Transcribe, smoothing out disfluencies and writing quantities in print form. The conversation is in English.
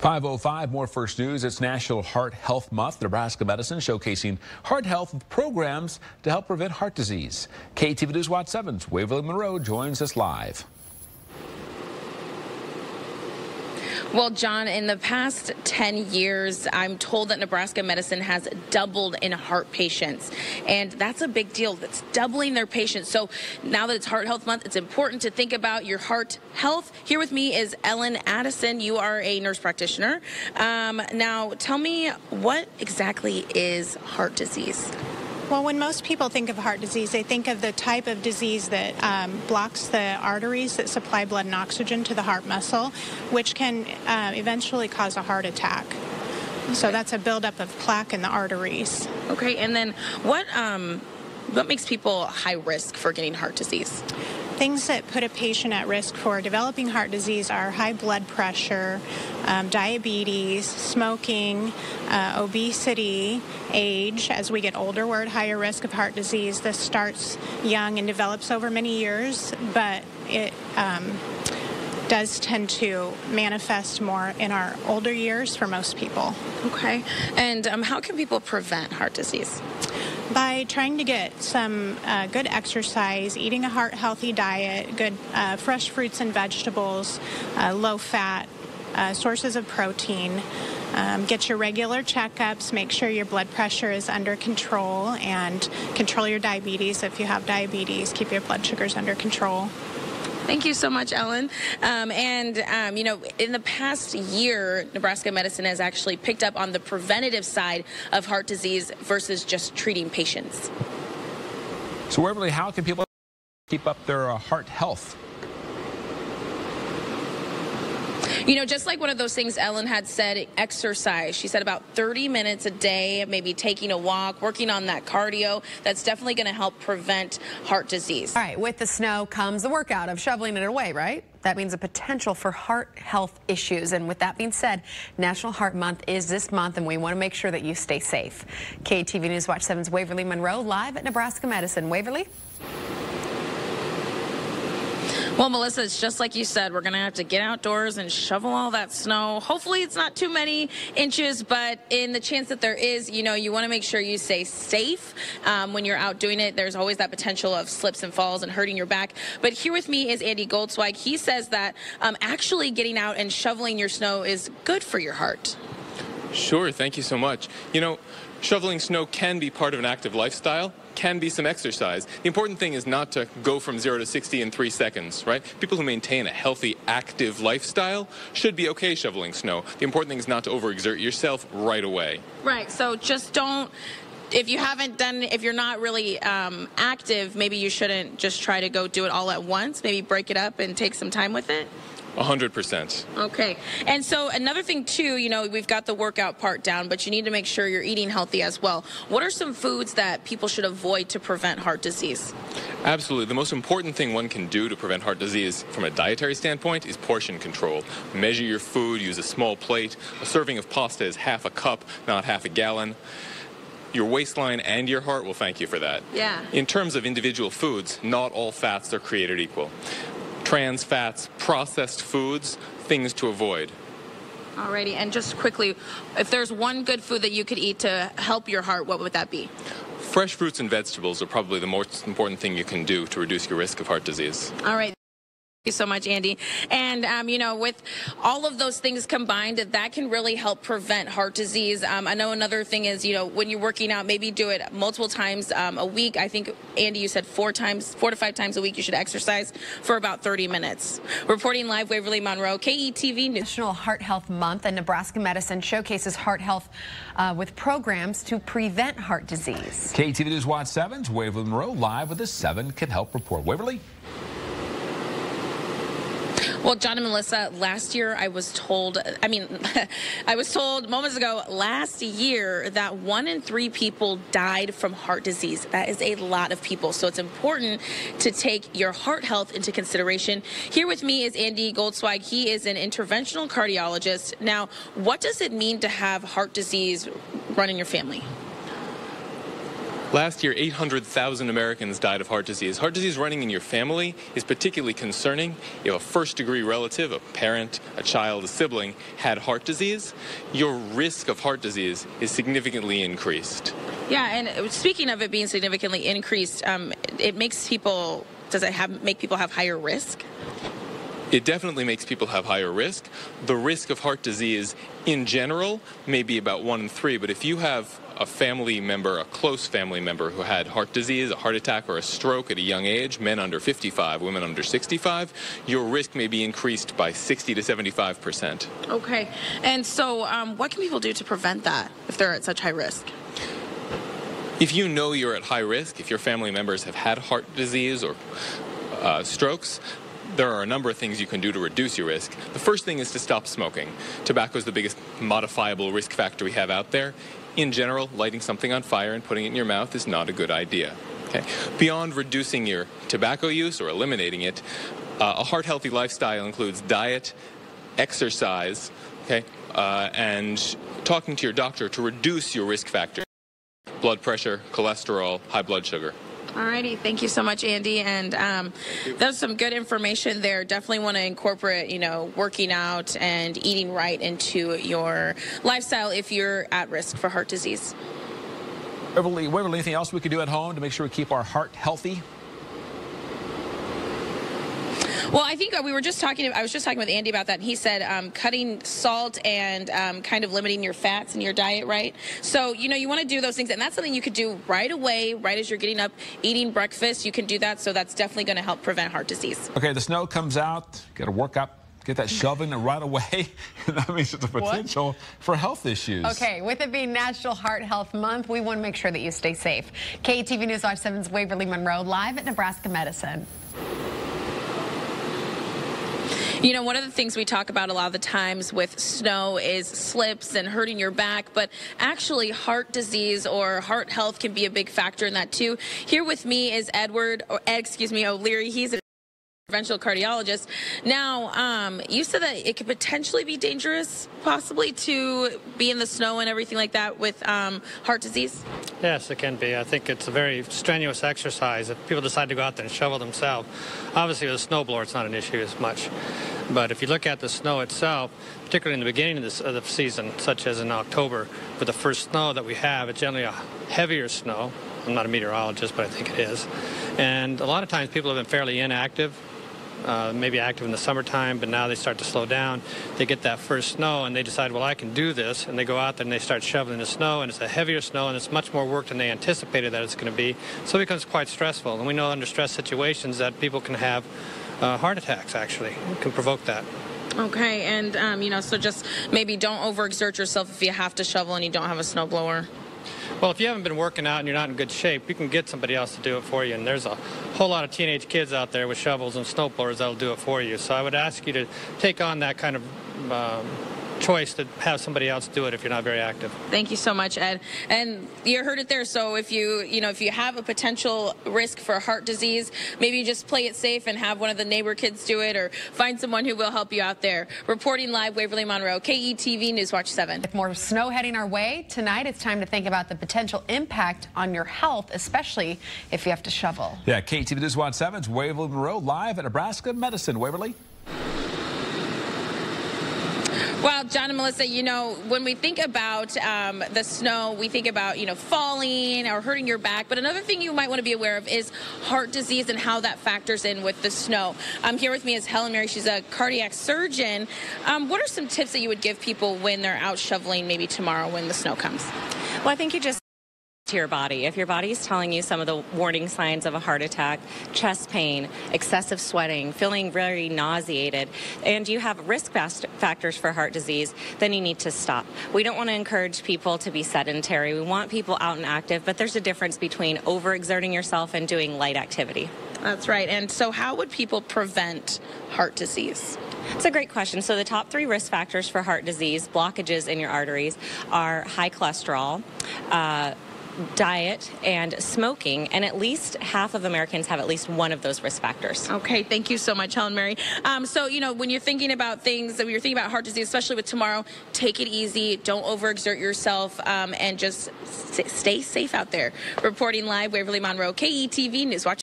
5:05, more First News. It's National Heart Health Month. Nebraska Medicine showcasing heart health programs to help prevent heart disease. KETV News Watch 7's Waverly Monroe joins us live. Well, John, in the past 10 years, I'm told that Nebraska Medicine has doubled in heart patients, and that's a big deal. That's doubling their patients. So now that it's Heart Health Month, it's important to think about your heart health. Here with me is Ellen Addison. You are a nurse practitioner. Now, tell me, what exactly is heart disease? Well, when most people think of heart disease, they think of the type of disease that blocks the arteries that supply blood and oxygen to the heart muscle, which can eventually cause a heart attack. So that's a buildup of plaque in the arteries. Okay, and then what makes people high risk for getting heart disease? Things that put a patient at risk for developing heart disease are high blood pressure, diabetes, smoking, obesity, age. As we get older, we're at higher risk of heart disease. This starts young and develops over many years, but it does tend to manifest more in our older years for most people. Okay, and how can people prevent heart disease? By trying to get some good exercise, eating a heart-healthy diet, good fresh fruits and vegetables, low-fat sources of protein. Get your regular checkups, make sure your blood pressure is under control, and control your diabetes. If you have diabetes, keep your blood sugars under control. Thank you so much, Ellen. You know, in the past year, Nebraska Medicine has actually picked up on the preventative side of heart disease versus just treating patients. So, Waverly, how can people keep up their heart health? You know, just like one of those things Ellen had said, exercise. She said about 30 minutes a day, maybe taking a walk, working on that cardio. That's definitely going to help prevent heart disease. All right, with the snow comes the workout of shoveling it away, right? That means a potential for heart health issues. And with that being said, National Heart Month is this month, and we want to make sure that you stay safe. KETV News Watch 7's Waverly Monroe live at Nebraska Medicine. Waverly? Well, Melissa, it's just like you said. We're going to have to get outdoors and shovel all that snow. Hopefully it's not too many inches, but in the chance that there is, you know, you want to make sure you stay safe when you're out doing it. There's always that potential of slips and falls and hurting your back. But here with me is Andy Goldsweig. He says that actually getting out and shoveling your snow is good for your heart. Sure, thank you so much. You know, shoveling snow can be part of an active lifestyle, can be some exercise. The important thing is not to go from 0 to 60 in 3 seconds, right? People who maintain a healthy, active lifestyle should be okay shoveling snow. The important thing is not to overexert yourself right away. Right, so just don't, if you're not really active, maybe you shouldn't just try to go do it all at once. Maybe break it up and take some time with it. 100%. Okay. And so another thing, too, you know, we've got the workout part down, but you need to make sure you're eating healthy as well. What are some foods that people should avoid to prevent heart disease? Absolutely. The most important thing one can do to prevent heart disease from a dietary standpoint is portion control. Measure your food, use a small plate. A serving of pasta is half a cup, not half a gallon. Your waistline and your heart will thank you for that. Yeah. In terms of individual foods, not all fats are created equal. Trans fats, processed foods, things to avoid. Alrighty, and just quickly, if there's one good food that you could eat to help your heart, what would that be? Fresh fruits and vegetables are probably the most important thing you can do to reduce your risk of heart disease. All right. Thank you so much, Andy. And, you know, with all of those things combined, that can really help prevent heart disease. I know another thing is, you know, when you're working out, maybe do it multiple times a week. I think, Andy, you said 4 to 5 times a week you should exercise for about 30 minutes. Reporting live, Waverly Monroe, KETV News. National Heart Health Month, and Nebraska Medicine showcases heart health with programs to prevent heart disease. KETV News Watch 7's Waverly Monroe live with the 7 Can Help report. Waverly? Well, John and Melissa, last year I was told moments ago last year that 1 in 3 people died from heart disease. That is a lot of people. So it's important to take your heart health into consideration. Here with me is Andy Goldsweig. He is an interventional cardiologist. Now, what does it mean to have heart disease run in your family? 100%. Last year, 800,000 Americans died of heart disease. Heart disease running in your family is particularly concerning. You have a first-degree relative, a parent, a child, a sibling, had heart disease. Your risk of heart disease is significantly increased. Yeah, and speaking of it being significantly increased, it makes people, make people have higher risk? It definitely makes people have higher risk. The risk of heart disease in general may be about 1 in 3, but if you have a family member, a close family member who had heart disease, a heart attack, or a stroke at a young age, men under 55, women under 65, your risk may be increased by 60 to 75%. Okay. And so what can people do to prevent that if they're at such high risk? If you know you're at high risk, if your family members have had heart disease or strokes, there are a number of things you can do to reduce your risk. The first thing is to stop smoking. Tobacco is the biggest modifiable risk factor we have out there. In general, lighting something on fire and putting it in your mouth is not a good idea. Okay? Beyond reducing your tobacco use or eliminating it, a heart-healthy lifestyle includes diet, exercise, okay, and talking to your doctor to reduce your risk factors: blood pressure, cholesterol, high blood sugar. Alrighty, thank you so much, Andy. And there's some good information there. Definitely want to incorporate, working out and eating right into your lifestyle if you're at risk for heart disease. Waverly, anything else we could do at home to make sure we keep our heart healthy? Well, I think I was just talking with Andy about that, and he said cutting salt and kind of limiting your fats in your diet, right? So, you want to do those things, and that's something you could do right away, right as you're getting up, eating breakfast. You can do that, so that's definitely going to help prevent heart disease. Okay, the snow comes out, got to work up, get that shoveling right away. That means it's a potential for health issues. Okay, with it being National Heart Health Month, we want to make sure that you stay safe. KETV News Watch 7's Waverly Monroe live at Nebraska Medicine. One of the things we talk about a lot of the times with snow is slips and hurting your back, but actually heart disease or heart health can be a big factor in that too. Here with me is Ed O'Leary. He's a interventional cardiologist. Now, you said that it could potentially be dangerous, possibly, to be in the snow and everything like that with heart disease? Yes, it can be. I think it's a very strenuous exercise if people decide to go out there and shovel themselves. Obviously, with a snowblower, it's not an issue as much. But if you look at the snow itself, particularly in the beginning of the season, such as in October, with the first snow that we have, it's generally a heavier snow. I'm not a meteorologist, but I think it is. And a lot of times people have been fairly inactive. Maybe active in the summertime, but now they start to slow down. They get that first snow and they decide, well, I can do this, and they go out there and they start shoveling the snow, and it's a heavier snow and it's much more work than they anticipated that it's going to be, so it becomes quite stressful. And we know under stress situations that people can have heart attacks, actually. It can provoke that. Okay, and so just maybe don't overexert yourself if you have to shovel and you don't have a snowblower. Well, if you haven't been working out and you're not in good shape, you can get somebody else to do it for you. And there's a whole lot of teenage kids out there with shovels and snowblowers that'll do it for you. So I would ask you to take on that kind of choice to have somebody else do it if you're not very active. Thank you so much, Ed. And you heard it there. So if if you have a potential risk for heart disease, maybe you just play it safe and have one of the neighbor kids do it, or find someone who will help you out there. Reporting live, Waverly Monroe, KETV News Watch 7. With more snow heading our way tonight, it's time to think about the potential impact on your health, especially if you have to shovel. Yeah, KETV News Watch 7's Waverly Monroe live at Nebraska Medicine. Waverly. Well, John and Melissa, when we think about the snow, we think about, falling or hurting your back. But another thing you might want to be aware of is heart disease and how that factors in with the snow. Here with me is Helen Mary. She's a cardiac surgeon. What are some tips that you would give people when they're out shoveling maybe tomorrow when the snow comes? Well, I think you just to your body. If your body is telling you some of the warning signs of a heart attack, chest pain, excessive sweating, feeling very nauseated, and you have risk factors for heart disease, then you need to stop. We don't want to encourage people to be sedentary. We want people out and active, but there's a difference between overexerting yourself and doing light activity. That's right. And so how would people prevent heart disease? It's a great question. So the top 3 risk factors for heart disease, blockages in your arteries, are high cholesterol, diet, and smoking, and at least half of Americans have at least one of those risk factors. Okay, thank you so much, Helen Mary. So, when you're thinking about things, when you're thinking about heart disease, especially with tomorrow, take it easy, don't overexert yourself, and just stay safe out there. Reporting live, Waverly Monroe, KETV News Watch.